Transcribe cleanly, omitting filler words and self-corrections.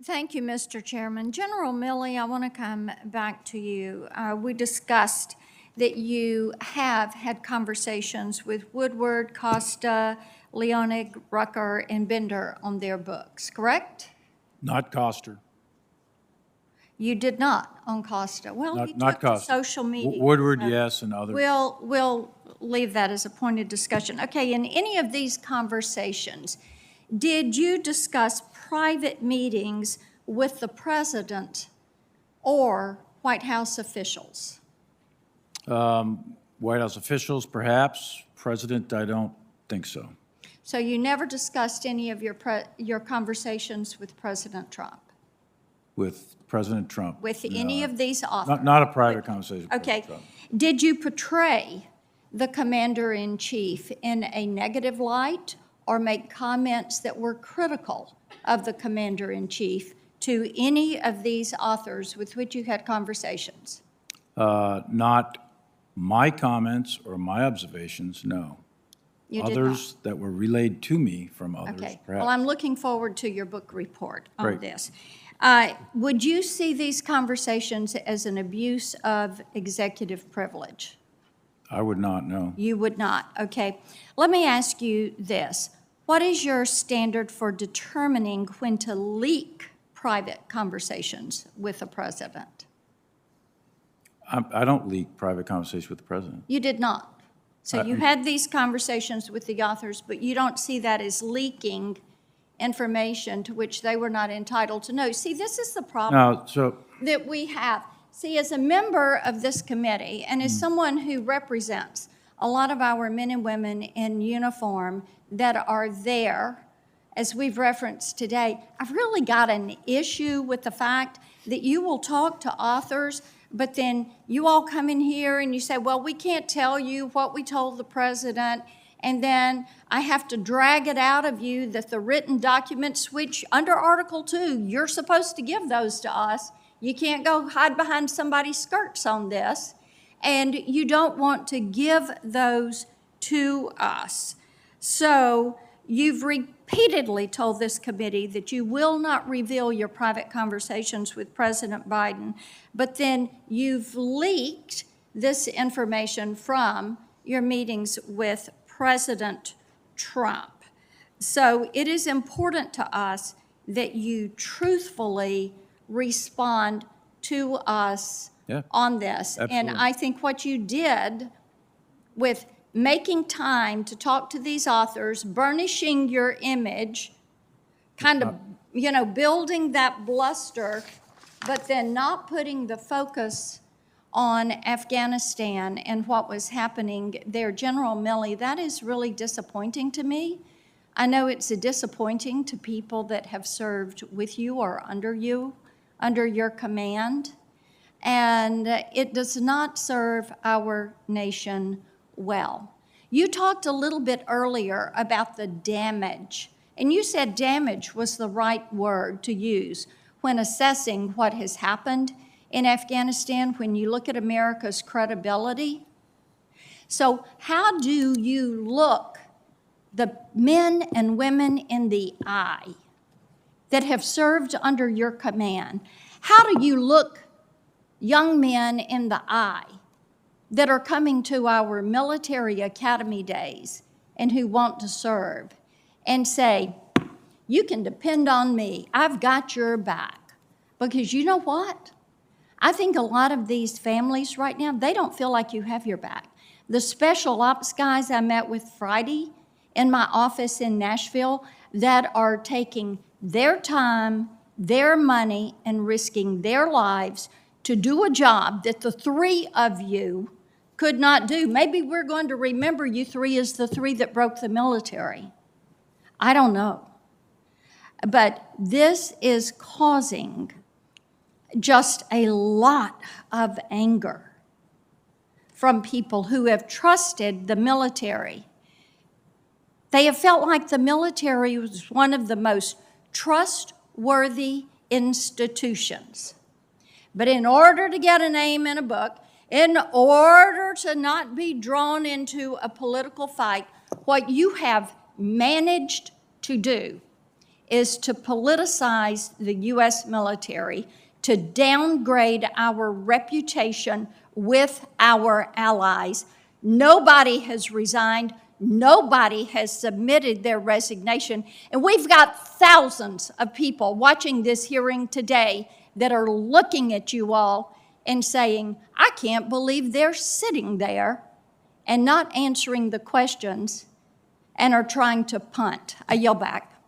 Thank you, Mr. Chairman. General Milley, I want to come back to you. We discussed that you have had conversations with Woodward, Costa, Leonig, Rucker, and Bender on their books, correct? Not Coster. You did not on Costa. Well, he Not took to Costa. social media. Woodward, yes, and others. We'll leave that as a point of discussion. Okay, in any of these conversations, did you discuss private meetings with the president or White House officials? White House officials, perhaps. President, I don't think so. So you never discussed any of your conversations with President Trump? With President Trump. With any of these authors? Not a private conversation with Okay. President Trump. Did you portray the commander-in-chief in a negative light or make comments that were critical of the commander-in-chief to any of these authors with which you had conversations? Not my comments or my observations, no. You did Others that were relayed to me from others, Okay. perhaps. Well, I'm looking forward to your book report on Great. this. Would you see these conversations as an abuse of executive privilege? I would not, no. You would not, okay. Let me ask you this. What is your standard for determining when to leak private conversations with the president? I don't leak private conversations with the president. You did not. So you had these conversations with the authors, but you don't see that as leaking information to which they were not entitled to know. See, this is the problem Now, so, that we have. See, as a member of this committee and as someone who represents a lot of our men and women in uniform that are there, as we've referenced today, I've really got an issue with the fact that you will talk to authors, but then you all come in here and you say, well, we can't tell you what we told the president, and then I have to drag it out of you that the written documents, which under Article 2, you're supposed to give those to us. You can't go hide behind somebody's skirts on this, and you don't want to give those to us. So you've repeatedly told this committee that you will not reveal your private conversations with President Biden, but then you've leaked this information from your meetings with President Trump. So it is important to us that you truthfully respond to us on this. Absolutely. And I think what you did with making time to talk to these authors, burnishing your image, kind of, building that bluster, but then not putting the focus on Afghanistan and what was happening there. General Milley, that is really disappointing to me. I know it's disappointing to people that have served with you or under you, under your command, and it does not serve our nation well. You talked a little bit earlier about the damage, and you said damage was the right word to use when assessing what has happened in Afghanistan when you look at America's credibility. So how do you look the men and women in the eye that have served under your command? How do you look young men in the eye that are coming to our military academy days and who want to serve and say, you can depend on me, I've got your back? Because you know what? I think a lot of these families right now, they don't feel like you have your back. The special ops guys I met with Friday in my office in Nashville that are taking their time, their money, and risking their lives to do a job that the three of you could not do. Maybe we're going to remember you three as the three that broke the military. I don't know. But this is causing just a lot of anger from people who have trusted the military. They have felt like the military was one of the most trustworthy institutions. But in order to get a name in a book, in order to not be drawn into a political fight, what you have managed to do is to politicize the U.S. military, to downgrade our reputation with our allies. Nobody has resigned. Nobody has submitted their resignation. And we've got thousands of people watching this hearing today that are looking at you all and saying, I can't believe they're sitting there and not answering the questions and are trying to punt. I yield back.